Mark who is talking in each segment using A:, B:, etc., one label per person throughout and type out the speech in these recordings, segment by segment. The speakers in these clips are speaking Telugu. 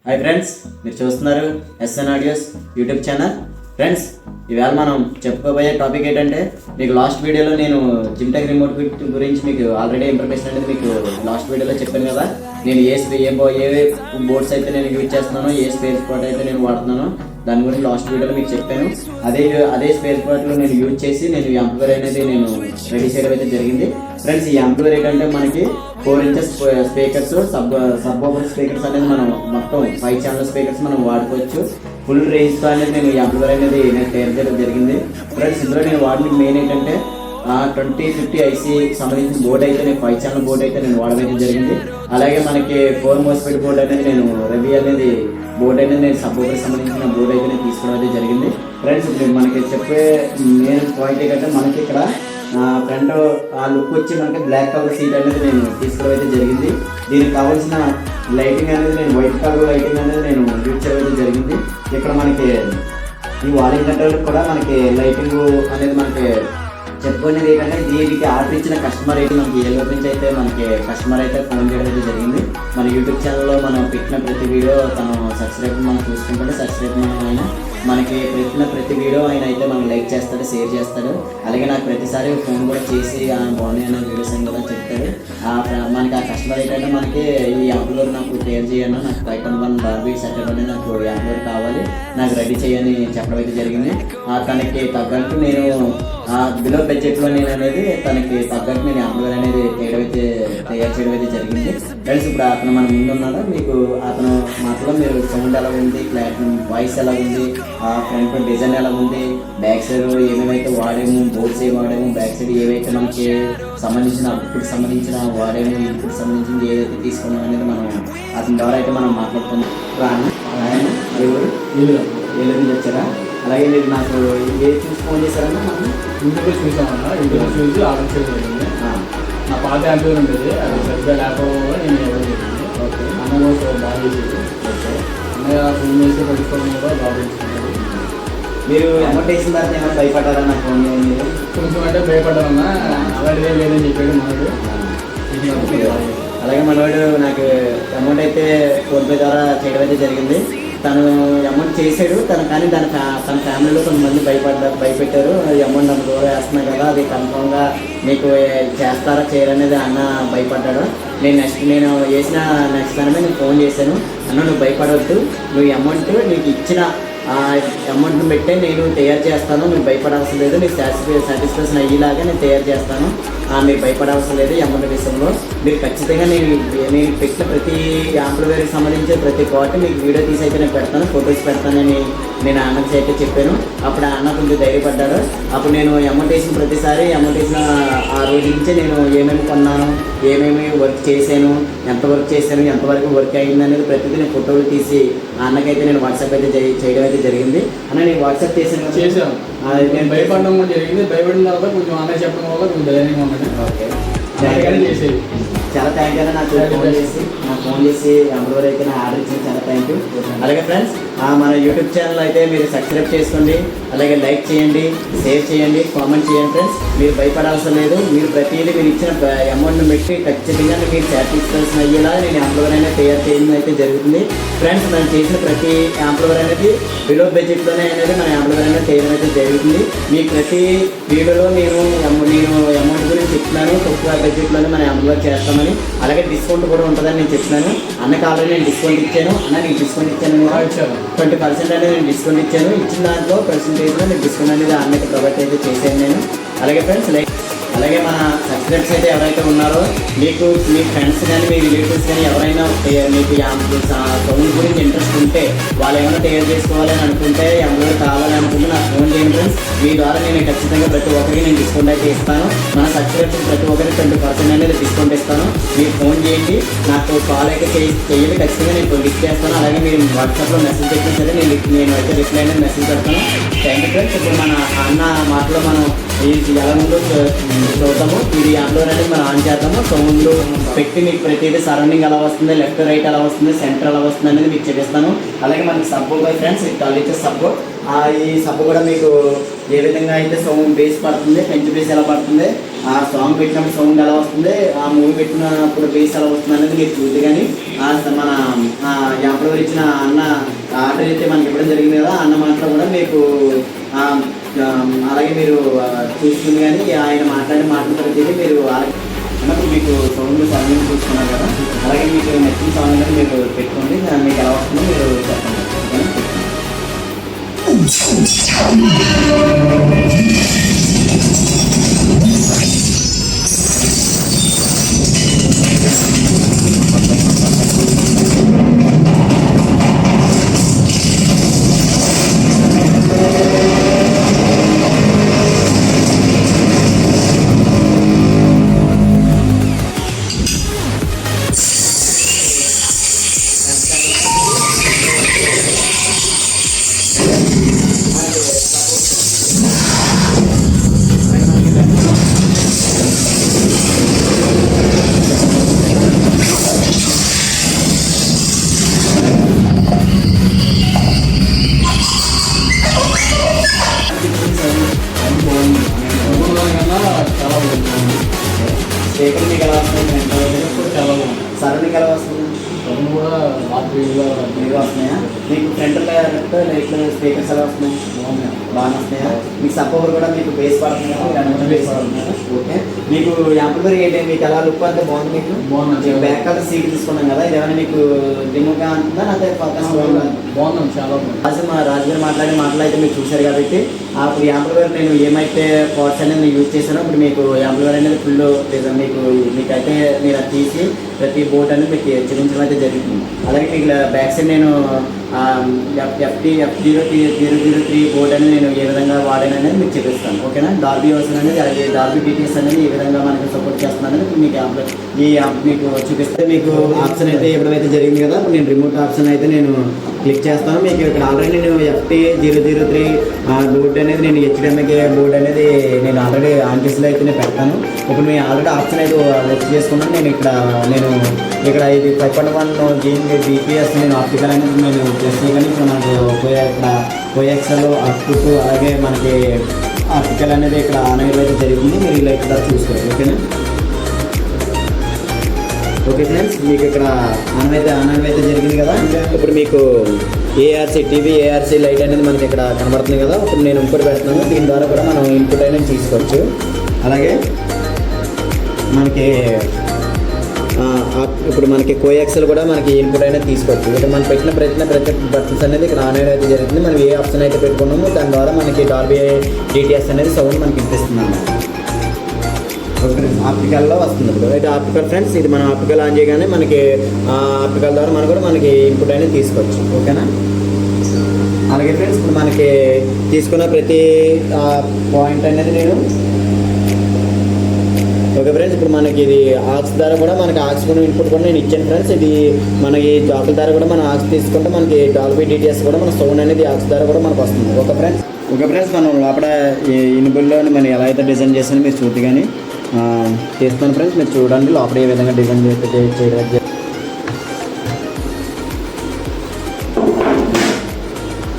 A: హాయ్ ఫ్రెండ్స్, మీరు చూస్తున్నారు SN audios YouTube channel. Friends, ఇవాళ మనం చెప్పుకోబోయే టాపిక్ ఏంటంటే, మీకు లాస్ట్ వీడియోలో నేను జిమ్టెక్ రిమోట్ గురించి మీకు ఆల్రెడీ ఇన్ఫర్మేషన్ అనేది మీకు లాస్ట్ వీడియోలో చెప్పాను కదా. నేను ఏ బోర్డ్స్ అయితే నేను యూజ్ చేస్తున్నానో, ఏ స్పేర్ స్పాట్ అయితే నేను వాడుతున్నానో దాని గురించి లాస్ట్ వీడియోలో మీకు చెప్పాను. అదే స్పేర్ స్పాట్లో నేను యూజ్ చేసి నేను ఈ యాంప్లిఫైర్ అనేది నేను రెడీ చేయడం అయితే జరిగింది. ఫ్రెండ్స్, ఈ యాంప్లిఫైర్ ఏంటంటే మనకి 4 inches స్పీకర్స్, సబ్ స్పీకర్స్ అనేది మనం మొత్తం 5 ఛానల్ స్పీకర్స్ మనం వాడుకోవచ్చు. ఫుల్ రేంజ్తో అనేది నేను ఈ యాంప్లిఫైర్ అనేది నేను తయారు చేయడం జరిగింది. ఫ్రెండ్స్, ఇందులో నేను వాడిన మెయిన్ ఏంటంటే 2050 ఐసీ సంబంధించిన బోర్డు అయితే నేను 5 ఛానల్ బోర్డు అయితే నేను వాడడం జరిగింది. అలాగే మనకి 4 మోస్ఫెట్ బోర్డు అనేది నేను రవి అనేది బోర్డు అనేది నేను సబ్ సంబంధించిన బోర్డు అయితే నేను తీసుకోవడం అయితే జరిగింది. ఫ్రెండ్స్, మనకి చెప్పే మెయిన్ పాయింట్ ఏంటంటే, మనకి ఇక్కడ ఫ్రంట్ ఆ లుక్ వచ్చి మనకి బ్లాక్ కలర్ సీట్ అనేది నేను తీసుకోవడం అయితే జరిగింది. దీనికి కావాల్సిన లైటింగ్ అనేది నేను వైట్ కలర్ లైటింగ్ అనేది నేను యూజ్ చేయడం జరిగింది. ఇక్కడ మనకి ఈ వాలింగ్ కంట్రోల్ కూడా మనకి లైటింగ్ అనేది మనకి చెప్పుకునేది ఏంటంటే, దీనికి ఆర్డర్ ఇచ్చిన కస్టమర్ అయితే మనకి ఏ లోపు నుంచి అయితే మనకి కస్టమర్ అయితే ఫోన్ చేయడం అయితే జరిగింది. మన యూట్యూబ్ ఛానల్లో మనం పెట్టిన ప్రతి వీడియో తను సబ్స్క్రైబ్ మనం చూసుకుంటే సబ్స్క్రైబ్ అయినా మనకి పెట్టిన ప్రతి వీడియో ఆయన అయితే మనం లైక్ చేస్తాడు, షేర్ చేస్తాడు. అలాగే నాకు ప్రతిసారి ఫోన్ కూడా చేసి బాగున్నాయి అన్న వీడియోస్ అని కూడా చెప్తాడు. మనకి ఆ కస్టమర్ ఏంటంటే, మనకి ఈ యాంప్లిఫైర్ నాకు తయారు చేయను, నాకు 5.1 డాల్బీ సెటప్ అనేది నాకు యాంప్లిఫైర్ కావాలి, నాకు రెడీ చేయని చెప్పడం అయితే జరిగింది. తనకి తగ్గట్టు నేను బిలో బడ్జెట్లో నేను అనేది తనకి తగ్గట్టు నేను యాంప్లిఫైర్ అనేది తయారు చేయడం అయితే జరిగింది. ఫ్రెండ్స్, ఇప్పుడు అతను మన ముందు ఉన్నాడు. మీకు అతను మాటలో మీరు సౌండ్ ఎలా ఉంది, క్లారిటీ వాయిస్ ఎలా ఉంది, ఫ్రంట్ డిజైన్ ఎలా ఉంది, బ్యాక్ సైడ్ ఏమేమైతే వాడేము, బోర్డ్స్ ఏమి వాడేము, బ్యాక్ సైడ్ ఏవైతే మనకి సంబంధించిన అవుట్పుట్ సంబంధించిన వాడేము, ఇన్పుట్ సంబంధించింది ఏదైతే తీసుకున్నాం అనేది మనం అతని ద్వారా అయితే మనం మాట్లాడుతున్నాం. ఆయన ఎవరు ఏలూరు వచ్చారా? అలాగే మీరు నాకు ఏ చూసి ఫోన్ చేశారన్నా? మనం
B: ఇంటికి చూసామన్నా, ఇంటికి చూసి ఆర్డర్ చేయడం. నా పాత యాంప్లిఫైర్ ఉండేది, అది సరిగ్గా లేకపోవడం నేను ఇవ్వడం జరిగింది. ఓకే, అన్న కూడా బాగా చేసేది. ఓకే, అన్నయ్య ఫోన్ చేసి పట్టుకోవడం కూడా బాగా తెలుసుకున్నారు.
A: మీరు అమౌంట్ వేసిన తర్వాత ఏమైనా భయపడ్డారా? నాకు ఫోన్ చేయండి.
B: కొంచెం అంటే భయపడ్డామన్నా, అలాంటిదే లేదని చెప్పాడు మనకు.
A: అలాగే మనవాడు నాకు అమౌంట్ అయితే ఫోన్పే ద్వారా చేయడం అయితే జరిగింది. తను అమౌంట్ చేశాడు కానీ తన ఫ్యామిలీలో కొంతమంది భయపెట్టారు. ఈ అమౌంట్ అంత దూరం వేస్తున్నాయి కదా, అది కన్ఫామ్గా మీకు చేస్తారా చేయరనేది అన్న భయపడ్డాడు. నేను వేసిన నెక్స్ట్ టైమే నేను ఫోన్ చేశాను. అన్న, నువ్వు భయపడవద్దు, నువ్వు ఈ అమౌంట్ నీకు ఇచ్చిన అమౌంట్ని పెట్టే నేను తయారు చేస్తాను, నువ్వు భయపడవలసిన లేదు, నీకు సాటిస్ఫాక్షన్ అయ్యేలాగా నేను తయారు చేస్తాను, మీరు భయపడవలసిన లేదు. ఈ అమౌంట్ విషయంలో మీరు ఖచ్చితంగా నేను పెట్టిన ప్రతి యాంప్లిఫైర్కి సంబంధించిన ప్రతి పార్ట్ మీకు వీడియో తీసి అయితే నేను పెడతాను, ఫొటోస్ పెడతానని నేను అన్నకి అయితే చెప్పాను. అప్పుడు అన్న కొంచెం ధైర్యపడ్డాడు. అప్పుడు నేను అమౌంట్ వేసిన ప్రతిసారి అమౌంట్ వేసిన ఆ రోజు నుంచే నేను ఏమేమి కొన్నాను, ఏమేమి వర్క్ చేశాను, ఎంత వర్క్ చేశాను, ఎంతవరకు వర్క్ అయింది అనేది ప్రతిదీ నేను ఫోటోలు తీసి అన్నకైతే నేను వాట్సాప్ అయితే చేయడం అయితే జరిగింది. అన్న, నేను వాట్సాప్ చేశాను.
B: నేను భయపడడం కూడా జరిగింది. భయపడిన తర్వాత కొంచెం అన్నయ్య చెప్పడం వల్ల కొంచెం ధైర్యంగా ఉన్నది.
A: ఓకే,
B: చేసేది.
A: చాలా థ్యాంక్ యూ. నాకు ఫోన్ చేసి యాంప్లిఫైర్ అయితే నా ఆర్డర్ ఇచ్చింది, చాలా థ్యాంక్ యూ. అలాగే ఫ్రెండ్స్, మన యూట్యూబ్ ఛానల్ అయితే మీరు సబ్స్క్రైబ్ చేసుకోండి, అలాగే లైక్ చేయండి, షేర్ చేయండి, కామెంట్ చేయండి. ఫ్రెండ్స్, మీరు భయపడాల్సిన లేదు. మీరు ప్రతిదీ మీరు ఇచ్చిన అమౌంట్ని పెట్టి ఖచ్చితంగా మీరు సాటిస్ఫాక్షన్ అయ్యేలా నేను యాంప్లిఫైర్ అనేది తయారు చేయడం అయితే జరుగుతుంది. ఫ్రెండ్స్, మనం చేసిన ప్రతి యాంప్లిఫైర్ అనేది బిలో బడ్జెట్లోనే అనేది మన యాంప్లిఫైర్ అనేది చేయడం అయితే జరుగుతుంది. మీకు ప్రతి వీడియోలో నేను అమౌంట్ గురించి చెప్తున్నాను, తక్కువ బడ్జెట్లోనే మన యాంప్లిఫైర్ చేస్తామని. అలాగే డిస్కౌంట్ కూడా ఉంటుందని నేను చెప్తున్నాను. అన్నకి ఆల్రెడీ నేను డిస్కౌంట్ ఇచ్చాను. అన్న, నీకు డిస్కౌంట్ ఇచ్చాను, 20% అనేది నేను డిస్కౌంట్ ఇచ్చాను. ఇచ్చిన దాంట్లో పర్సెంటేజ్లో నేను డిస్కౌంట్ అనేది అన్నకి ప్రొవైడ్ అయితే చేశాను నేను. అలాగే ఫ్రెండ్స్, అలాగే మన సబ్స్క్రైబర్స్ అయితే ఎవరైతే ఉన్నారో, మీకు మీ ఫ్రెండ్స్ కానీ మీ రిలేటివ్స్ కానీ ఎవరైనా మీకు సౌండ్ గురించి ఇంట్రెస్ట్ ఉంటే, వాళ్ళు ఏమైనా తయారు చేసుకోవాలని అనుకుంటే, ఎవరైనా కావాలని అనుకుంటే నాకు ఫోన్ చేయండి. ఫ్రెండ్స్, మీ ద్వారా నేను ఖచ్చితంగా ప్రతి ఒక్కరికి నేను డిస్కౌంట్ అయితే ఇస్తాను. మన సబ్స్క్రైబర్స్ ప్రతి ఒక్కరికి 20% అనేది డిస్కౌంట్ ఇస్తాను. మీరు ఫోన్ చేయండి, నాకు కాల్ అయితే చేయండి, ఖచ్చితంగా నేను లిఫ్ట్ చేస్తాను. అలాగే మీరు వాట్సాప్లో మెసేజ్ పెట్టినా సరే నేను అయితే రిప్లై అనేది మెసేజ్ పెడతాను. Thank you friends. ఇప్పుడు మన అన్న మాటలో మనం ఎలా ముందు చూద్దాము. ఇది యాంప్లిఫైర్ అనేది మనం ఆన్ చేద్దాము. సౌండ్ పెట్టి మీకు ప్రతిదీ సరౌండింగ్ ఎలా వస్తుంది, లెఫ్ట్ రైట్ ఎలా వస్తుంది, సెంటర్ ఎలా వస్తుంది అనేది మీకు చూపిస్తాను. అలాగే మనకి సబ్బు బై ఫ్రెండ్స్, ఇది కాలేజ్ సబ్బు. ఈ సబ్బు కూడా మీకు ఏ విధంగా అయితే సౌండ్ బేస్ పడుతుంది, ఫ్రెంచ్ బేస్ ఎలా పడుతుంది, ఆ సాంగ్ పెట్టినప్పుడు సౌండ్ ఎలా వస్తుంది, ఆ మూవీ పెట్టినప్పుడు బేస్ ఎలా వస్తుంది అనేది మీరు చూస్తే కానీ మన యాంప్లిఫైర్ ఇచ్చిన అన్న ఆర్డర్ అయితే మనకి ఇవ్వడం జరిగింది కదా, అన్న మాటలో కూడా మీకు అలాగే మీరు చూసుకుని కానీ ఆయన మాట్లాడే మాటలు ప్రతిదీ మీరు అన్నప్పుడు మీకు సౌండ్ సౌండ్ చూసుకున్నారు కదా, అలాగే మీకు నచ్చిన సాంగ్ అనేది మీరు పెట్టుకోండి, మీకు ఎలా వస్తుందో మీరు చెప్పండి. స్పీకర్ మీకు ఎలా వస్తుంది,
B: చాలా బాగుంది.
A: సరౌండింగ్ ఎలా వస్తుంది,
B: సౌండ్ కూడా బాగా
A: మీరు వస్తున్నాయా, మీకు ఫ్రంట్ లెఫ్ట్ స్పీకర్స్ ఎలా వస్తున్నాయి, బాగా వస్తున్నాయా, మీకు సపోర్ కూడా మీకు బేస్ పడుతుంది కదా, మీరు అనుకున్న బేస్ పడుతుంది. ఓకే, మీకు యాంప్లిఫైర్ ఏంటి, మీకు ఎలా లుక్ అంటే బాగుంది, మీకు
B: బాగుంది.
A: బ్యాక్ కలర్ సీట్ తీసుకున్నాం కదా, ఇది ఏమైనా మీకు డిమోగా అంటుందా, అదే ఫోకస్
B: బాగుంది, చాలా బాగుంది.
A: అసలు మా రాజుగారు మాట్లాడే మాటలు అయితే మీరు చూశారు కాబట్టి అప్పుడు యాంప్లిఫైర్ నేను ఏమైతే పార్ట్స్ అనేది నేను యూజ్ చేశానో ఇప్పుడు మీకు యాంప్లిఫైర్ అనేది ఫుల్ మీకైతే మీరు అది తీసి ప్రతి బోర్డ్ అనేది మీకు చూపించడం అయితే జరుగుతుంది. అలాగే మీకు బ్యాక్ సైడ్ నేను F003 బోర్డ్ అనేది నేను ఏ విధంగా వాడాను అనేది మీకు చూపిస్తాను. ఓకేనా, డాల్బీ వర్షన్ అనేది అలాగే డాల్బీ డీటీఎస్ అనేది ఏ విధంగా మనకి సపోర్ట్ చేస్తున్నాను అనేది మీకు మీకు చూపిస్తే మీకు ఆప్షన్ అయితే ఎప్పుడైతే జరిగింది కదా, ఇప్పుడు నేను రిమోట్ ఆప్షన్ అయితే నేను క్లిక్ చేస్తాను. మీకు ఇక్కడ ఆల్రెడీ నేను FT003 బోర్డు అనేది నేను HDMI బోర్డు అనేది నేను ఆల్రెడీ ఆంటీస్లో అయితే నేను పెడతాను. ఇప్పుడు నేను ఆల్రెడీ ఆప్షన్ అయితే వర్క్ చేసుకున్నాను. నేను ఇక్కడ ఇది 5.1 GPS నేను ఆప్టికల్ అనేది నేను చేస్తే కానీ ఇప్పుడు మనకు ఇక్కడ కోఎక్సెల్ అప్ అలాగే మనకి ఆప్టికల్ అనేది ఇక్కడ ఆన్ అయితే జరుగుతుంది. మీరు ఇలా ఇక్కడ చూసుకోవచ్చు. ఓకేనా, ఓకే ఫ్రెండ్స్, మీకు ఇక్కడ ఆన్ అయితే జరిగింది కదా. ఇప్పుడు మీకు టీవీ ఏఆర్సీ లైట్ అనేది మనకి ఇక్కడ కనబడుతుంది కదా. ఇప్పుడు నేను ఇంకోటి పెడుతున్నాను, దీని ద్వారా కూడా మనం ఇన్పుట్ అనేది తీసుకోవచ్చు. అలాగే మనకి ఇప్పుడు మనకి కోఎక్సెల్ కూడా మనకి ఇన్పుట్ అనేది తీసుకోవచ్చు. ఇక్కడ మనం పెట్టిన ప్రతి బటన్స్ అనేది ఇక్కడ ఆన్ అయితే జరుగుతుంది. మనం ఏ ఆప్షన్ అయితే పెట్టుకున్నామో దాని ద్వారా మనకి డాల్బీ డిటిఎస్ అనేది సౌండ్ మనకి ఇప్పిస్తుంది అన్నమాట. ఆప్టికల్లో వస్తుంది. ఇప్పుడు అయితే ఆప్టికల్ ఫ్రెండ్స్, ఇది మనం ఆప్టికల్ ఆన్ చేయగానే మనకి ఆప్టికల్ ద్వారా మనం కూడా మనకి ఇన్పుట్ అనేది తీసుకోవచ్చు. ఓకేనా, అలాగే ఫ్రెండ్స్ ఇప్పుడు మనకి తీసుకున్న ప్రతి పాయింట్ అనేది నేను ఓకే ఫ్రెండ్స్, ఇప్పుడు మనకి ఇది ఆక్స్ ద్వారా కూడా మనకి ఆక్స్ ఇన్పుట్ కూడా నేను ఇచ్చాను ఫ్రెండ్స్. ఇది మనకి జాకుల ద్వారా కూడా మనం ఆక్స్ తీసుకుంటే మనకి డాల్బీ డిటిఎస్ కూడా మన సౌండ్ అనేది ఆక్స్ ద్వారా కూడా మనకు వస్తుంది. ఓకే ఫ్రెండ్స్ మనం లోపల ఇనుబుల్లో మనం ఎలా అయితే డిజైన్ చేసానో మీరు చూసి కానీ చేస్తాను ఫ్రెండ్స్. మీరు చూడండి లోపల ఏ విధంగా డిజైన్ చేయడం.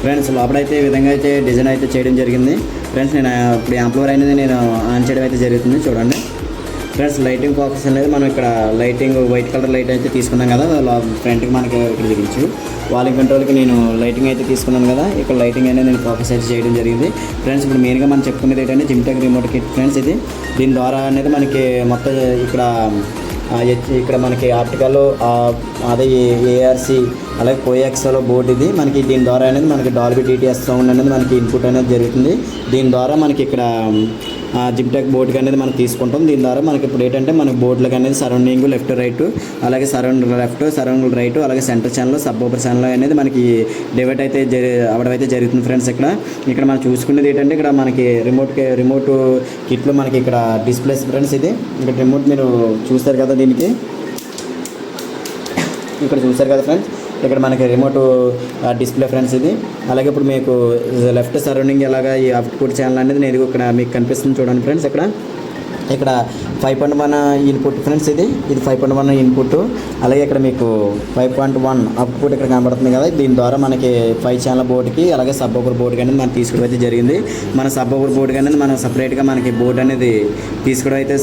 A: ఫ్రెండ్స్ లోపలైతే ఈ విధంగా అయితే డిజైన్ అయితే చేయడం జరిగింది ఫ్రెండ్స్. నేను ఇప్పుడు యాంప్లిఫైర్ అనేది నేను ఆన్ చేయడం అయితే జరుగుతుంది. చూడండి ఫ్రెండ్స్, లైటింగ్ ఫోకస్ అనేది మనం ఇక్కడ లైటింగ్ వైట్ కలర్ లైట్ అయితే తీసుకున్నాం కదా, ఫ్రంట్కి మనకి ఇక్కడ దిగించు వాల్యూమ్ కంట్రోల్కి నేను లైటింగ్ అయితే తీసుకున్నాను కదా. ఇక్కడ లైటింగ్ అనేది నేను ఫోకస్ అయితే చేయడం జరిగింది ఫ్రెండ్స్. ఇప్పుడు మెయిన్గా మనం చెప్పుకునేది ఏంటంటే జిమ్టెక్ రిమోట్ కిట్ ఫ్రెండ్స్. ఇది దీని ద్వారా అనేది మనకి మొత్తం ఇక్కడ మనకి ఆప్టికల్ అదే ఏఆర్సీ అలాగే కోఎక్సెల్ బోర్డు ఇది మనకి దీని ద్వారా అనేది మనకి డాల్బీ డిటిఎస్ సౌండ్ అనేది మనకి ఇన్పుట్ అనేది జరుగుతుంది. దీని ద్వారా మనకి ఇక్కడ జిమ్టెక్ బోర్డుకి అనేది మనం తీసుకుంటాం. దీని ద్వారా మనకి ఇప్పుడు ఏంటంటే మన బోర్డులకు అనేది సరౌండింగ్ లెఫ్ట్ రైట్ అలాగే సరౌండ్ లెఫ్ట్ సరౌండ్ రైట్ అలాగే సెంటర్ ఛానల్ సబ్ ఓపర్ ఛానల్ అనేది మనకి డివైడ్ అయితే అవ్వడం అయితే జరుగుతుంది ఫ్రెండ్స్. ఇక్కడ మనం చూసుకునేది ఏంటంటే ఇక్కడ మనకి రిమోట్ కిట్లో మనకి ఇక్కడ డిస్ప్లేస్ ఫ్రెండ్స్. ఇది ఇక్కడ రిమోట్ మీరు చూస్తారు కదా, దీనికి ఇక్కడ చూస్తారు కదా ఫ్రెండ్స్, ఇక్కడ మనకి రిమోట్ డిస్ప్లే ఫ్రెండ్స్ ఇది. అలాగే ఇప్పుడు మీకు లెఫ్ట్ సరౌండింగ్ ఎలాగా ఈ అవుట్పుట్ ఛానల్ అనేది నేను ఇక్కడ మీకు కనిపిస్తుంది చూడండి ఫ్రెండ్స్. ఇక్కడ 5.1 ఇన్పుట్ ఫ్రెండ్స్, ఇది 5.1 ఇన్పుట్. అలాగే ఇక్కడ మీకు 5.1 అవుట్పుట్ ఇక్కడ కనబడుతుంది కదా. దీని ద్వారా మనకి 5 ఛానల్ బోర్డుకి అలాగే సబ్ వూఫర్ బోర్డుకి అనేది మనం తీసుకోవడం అయితే జరిగింది. మన సబ్ వూఫర్ బోర్డుకి అనేది మనం సపరేట్గా మనకి బోర్డు అనేది తీసుకోవడం అయితే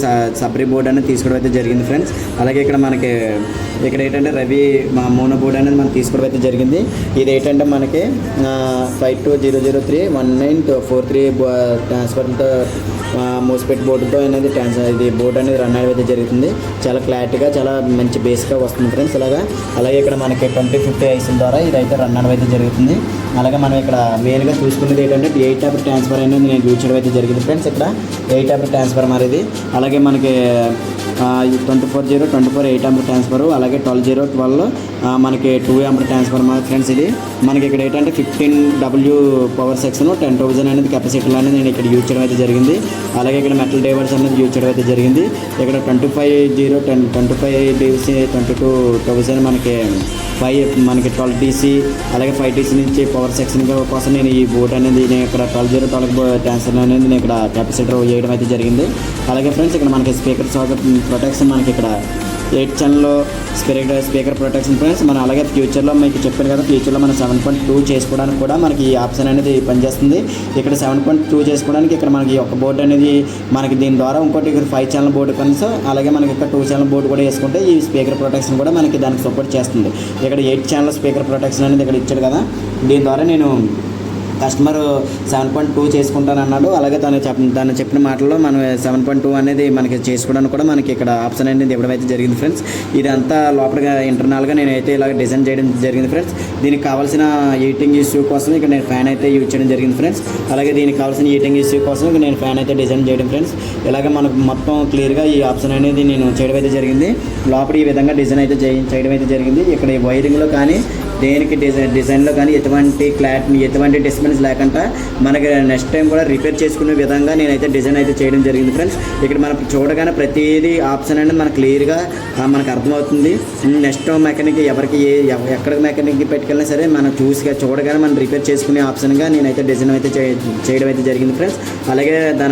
A: సపరేట్ బోర్డు అనేది తీసుకోవడం అయితే జరిగింది ఫ్రెండ్స్. అలాగే ఇక్కడ మనకి ఇక్కడ ఏంటంటే రవి మా మోనో బోర్డు అనేది మనం తీసుకోవడం అయితే జరిగింది. ఇది ఏంటంటే మనకి 5200319243 ట్రాన్స్ఫర్తో మోస్పెట్ బోర్డుతో అనేది ఇది బోర్డు అనేది రన్ అయితే జరుగుతుంది. చాలా క్లారిటీగా చాలా మంచి బేస్గా వస్తుంది ఫ్రెండ్స్. అలాగే ఇక్కడ మనకి 2050 ఐసీల ద్వారా ఇదైతే రన్ అయితే జరుగుతుంది. అలాగే మనం ఇక్కడ మెయిన్గా చూసుకునేది ఏంటంటే 8 టైప్ ట్రాన్స్ఫర్ అనేది నేను యూజ్ చేయడం అయితే జరిగింది ఫ్రెండ్స్. ఇక్కడ 8 టైప్ ట్రాన్స్ఫార్మర్ ఇది. అలాగే మనకి 24/0 8 ఆంపియర్ ట్రాన్స్ఫర్, అలాగే 12/0 మనకి 2 ఆంపియర్ ట్రాన్స్ఫార్మర్ ఫ్రెండ్స్. ఇది మనకి ఇక్కడ ఏంటంటే 15W పవర్ సెక్షన్ 10,000 అనేది కెపాసిటీలు అనేది నేను ఇక్కడ యూజ్ చేయడం అయితే జరిగింది. అలాగే ఇక్కడ మెటల్ డైవర్స్ అనేది యూజ్ చేయడం అయితే జరిగింది. ఇక్కడ 25DC 22,000 మనకి 12 DC అలాగే 5 DC నుంచి పవర్ సెక్షన్ కోసం నేను ఈ బోర్డు అనేది నేను ఇక్కడ 12/0 ట్రాన్స్ఫర్ అనేది నేను ఇక్కడ కెపాసిటర్ వేయడం అయితే జరిగింది. అలాగే ఫ్రెండ్స్ ఇక్కడ మనకి స్పీకర్ సాకెట్ ప్రొటెక్షన్ మనకి ఇక్కడ 8 ఛానల్లో స్పీకర్ ప్రొటెక్షన్ ఫ్రెండ్స్. మనం అలాగే ఫ్యూచర్లో మీకు చెప్పాను కదా, ఫ్యూచర్లో మనం 7.2 చేసుకోవడానికి కూడా మనకి ఈ ఆప్షన్ అనేది పనిచేస్తుంది. ఇక్కడ 7.2 చేసుకోవడానికి ఇక్కడ మనకి ఒక బోర్డు అనేది మనకి దీని ద్వారా ఇంకోటి ఇక్కడ 5 ఛానల్ బోర్డు కనీసం అలాగే మనకి ఇక్కడ 2 ఛానల్ బోర్డు కూడా వేసుకుంటే ఈ స్పీకర్ ప్రొటెక్షన్ కూడా మనకి దానికి సపోర్ట్ చేస్తుంది. ఇక్కడ 8 ఛానల్ స్పీకర్ ప్రొటెక్షన్ అనేది ఇక్కడ ఇచ్చాడు కదా. దీని ద్వారా నేను కస్టమర్ 7.2 చేసుకుంటానన్నాడు. అలాగే తను చెప్పిన మాటల్లో మనం 7.2 అనేది మనకి చేసుకోవడానికి కూడా మనకి ఇక్కడ ఆప్షన్ అనేది ఇవ్వడం అయితే జరిగింది ఫ్రెండ్స్. ఇదంతా లోపలగా ఇంటర్నల్గా నేనైతే ఇలా డిజైన్ చేయడం జరిగింది ఫ్రెండ్స్. దీనికి కావాల్సిన హీటింగ్ ఇష్యూ కోసం ఇక్కడ నేను ఫ్యాన్ అయితే యూజ్ చేయడం జరిగింది ఫ్రెండ్స్. అలాగే దీనికి కావాల్సిన హీటింగ్ ఇష్యూ కోసం ఇక్కడ నేను ఫ్యాన్ అయితే డిజైన్ చేయడం ఫ్రెండ్స్. ఇలాగే మనకు మొత్తం క్లియర్గా ఈ ఆప్షన్ అనేది నేను చేయడం అయితే జరిగింది. లోపల ఈ విధంగా డిజైన్ అయితే చేయడం అయితే జరిగింది. ఇక్కడ ఈ వైరింగ్లో కానీ దేనికి డిజైన్లో కానీ ఎటువంటి క్లారిటీ ఎటువంటి డిస్టర్బెన్స్ లేకుండా మనకి నెక్స్ట్ టైం కూడా రిపేర్ చేసుకునే విధంగా నేనైతే డిజైన్ అయితే చేయడం జరిగింది ఫ్రెండ్స్. ఇక్కడ మనకు చూడగానే ప్రతిదీ ఆప్షన్ అనేది మనకు క్లియర్గా మనకు అర్థమవుతుంది. నెక్స్ట్ మెకానిక్ ఎవరికి ఎక్కడ మెకానిక్ పెట్టుకెళ్ళినా సరే మనం చూడగానే మనం రిపేర్ చేసుకునే ఆప్షన్గా నేనైతే డిజైన్ అయితే చేయడం అయితే జరిగింది ఫ్రెండ్స్. అలాగే దాని